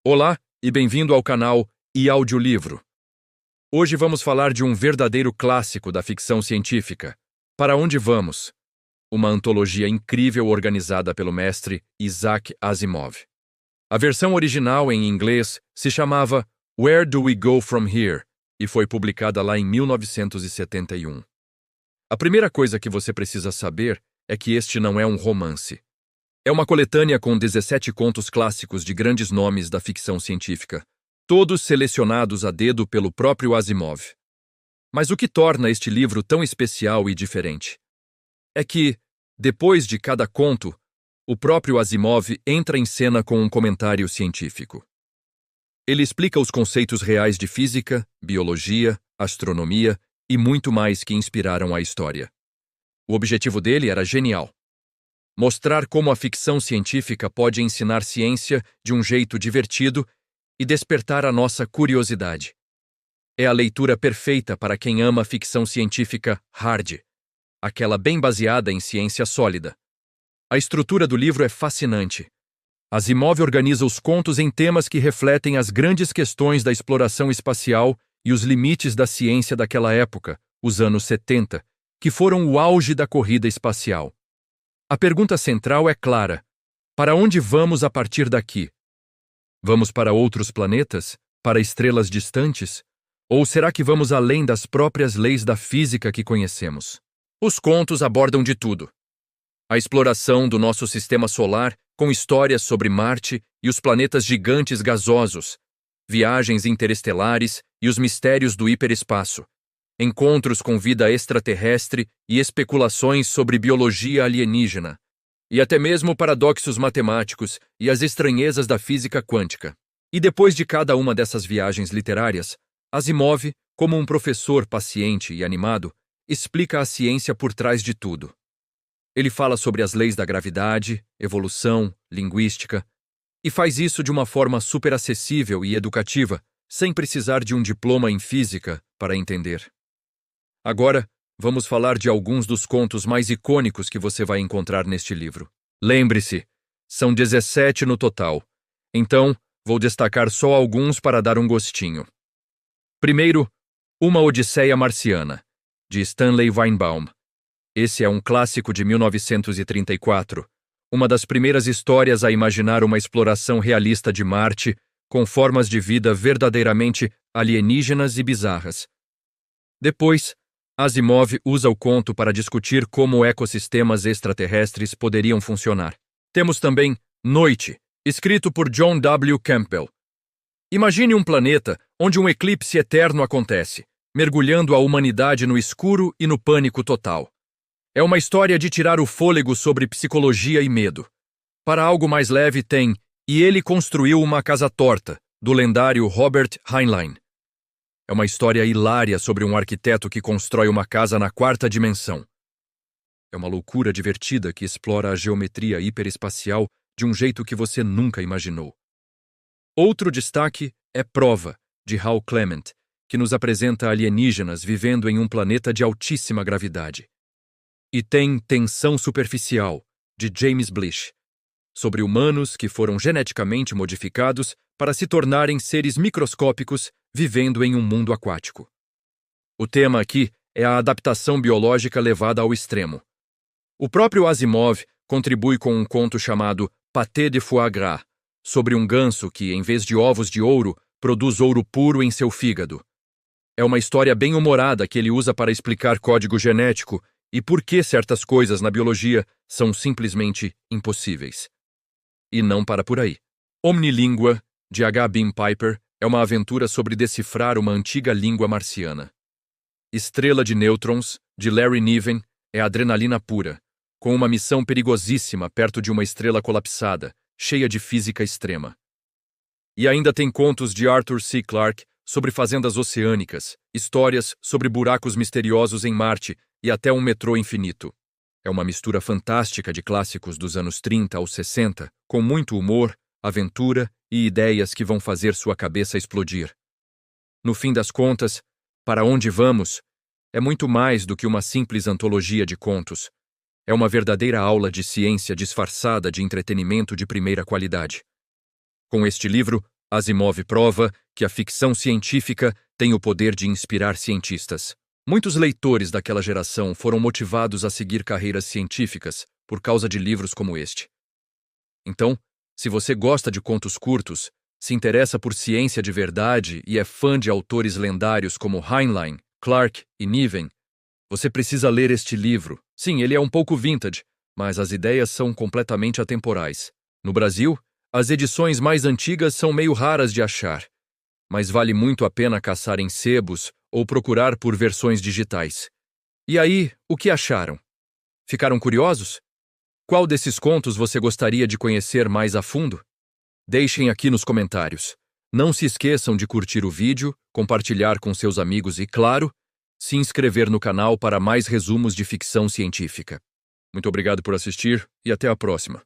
Olá e bem-vindo ao canal e Audiolivro. Hoje vamos falar de um verdadeiro clássico da ficção científica, Para Onde Vamos? Uma antologia incrível organizada pelo mestre Isaac Asimov. A versão original em inglês se chamava Where Do We Go From Here? E foi publicada lá em 1971. A primeira coisa que você precisa saber é que este não é um romance. É uma coletânea com 17 contos clássicos de grandes nomes da ficção científica, todos selecionados a dedo pelo próprio Asimov. Mas o que torna este livro tão especial e diferente é que, depois de cada conto, o próprio Asimov entra em cena com um comentário científico. Ele explica os conceitos reais de física, biologia, astronomia e muito mais que inspiraram a história. O objetivo dele era genial: mostrar como a ficção científica pode ensinar ciência de um jeito divertido e despertar a nossa curiosidade. É a leitura perfeita para quem ama ficção científica hard, aquela bem baseada em ciência sólida. A estrutura do livro é fascinante. Asimov organiza os contos em temas que refletem as grandes questões da exploração espacial e os limites da ciência daquela época, os anos 70, que foram o auge da corrida espacial. A pergunta central é clara: para onde vamos a partir daqui? Vamos para outros planetas? Para estrelas distantes? Ou será que vamos além das próprias leis da física que conhecemos? Os contos abordam de tudo: a exploração do nosso sistema solar, com histórias sobre Marte e os planetas gigantes gasosos, viagens interestelares e os mistérios do hiperespaço, encontros com vida extraterrestre e especulações sobre biologia alienígena, e até mesmo paradoxos matemáticos e as estranhezas da física quântica. E depois de cada uma dessas viagens literárias, Asimov, como um professor paciente e animado, explica a ciência por trás de tudo. Ele fala sobre as leis da gravidade, evolução, linguística, e faz isso de uma forma super acessível e educativa, sem precisar de um diploma em física para entender. Agora, vamos falar de alguns dos contos mais icônicos que você vai encontrar neste livro. Lembre-se, são 17 no total, então vou destacar só alguns para dar um gostinho. Primeiro, Uma Odisseia Marciana, de Stanley Weinbaum. Esse é um clássico de 1934, uma das primeiras histórias a imaginar uma exploração realista de Marte, com formas de vida verdadeiramente alienígenas e bizarras. Depois, Asimov usa o conto para discutir como ecossistemas extraterrestres poderiam funcionar. Temos também Noite, escrito por John W. Campbell. Imagine um planeta onde um eclipse eterno acontece, mergulhando a humanidade no escuro e no pânico total. É uma história de tirar o fôlego sobre psicologia e medo. Para algo mais leve tem E Ele Construiu uma Casa Torta, do lendário Robert Heinlein. É uma história hilária sobre um arquiteto que constrói uma casa na quarta dimensão. É uma loucura divertida que explora a geometria hiperespacial de um jeito que você nunca imaginou. Outro destaque é Prova, de Hal Clement, que nos apresenta alienígenas vivendo em um planeta de altíssima gravidade. E tem Tensão Superficial, de James Blish, sobre humanos que foram geneticamente modificados para se tornarem seres microscópicos vivendo em um mundo aquático. O tema aqui é a adaptação biológica levada ao extremo. O próprio Asimov contribui com um conto chamado Pâté de foie gras, sobre um ganso que, em vez de ovos de ouro, produz ouro puro em seu fígado. É uma história bem humorada que ele usa para explicar código genético e por que certas coisas na biologia são simplesmente impossíveis. E não para por aí. Omnilíngua, de H. Beam Piper, é uma aventura sobre decifrar uma antiga língua marciana. Estrela de Nêutrons, de Larry Niven, é adrenalina pura, com uma missão perigosíssima perto de uma estrela colapsada, cheia de física extrema. E ainda tem contos de Arthur C. Clarke sobre fazendas oceânicas, histórias sobre buracos misteriosos em Marte e até um metrô infinito. É uma mistura fantástica de clássicos dos anos 30 aos 60, com muito humor, aventura e ideias que vão fazer sua cabeça explodir. No fim das contas, Para Onde Vamos? É muito mais do que uma simples antologia de contos. É uma verdadeira aula de ciência disfarçada de entretenimento de primeira qualidade. Com este livro, Asimov prova que a ficção científica tem o poder de inspirar cientistas. Muitos leitores daquela geração foram motivados a seguir carreiras científicas por causa de livros como este. Então, se você gosta de contos curtos, se interessa por ciência de verdade e é fã de autores lendários como Heinlein, Clarke e Niven, você precisa ler este livro. Sim, ele é um pouco vintage, mas as ideias são completamente atemporais. No Brasil, as edições mais antigas são meio raras de achar, mas vale muito a pena caçar em sebos ou procurar por versões digitais. E aí, o que acharam? Ficaram curiosos? Qual desses contos você gostaria de conhecer mais a fundo? Deixem aqui nos comentários. Não se esqueçam de curtir o vídeo, compartilhar com seus amigos e, claro, se inscrever no canal para mais resumos de ficção científica. Muito obrigado por assistir e até a próxima.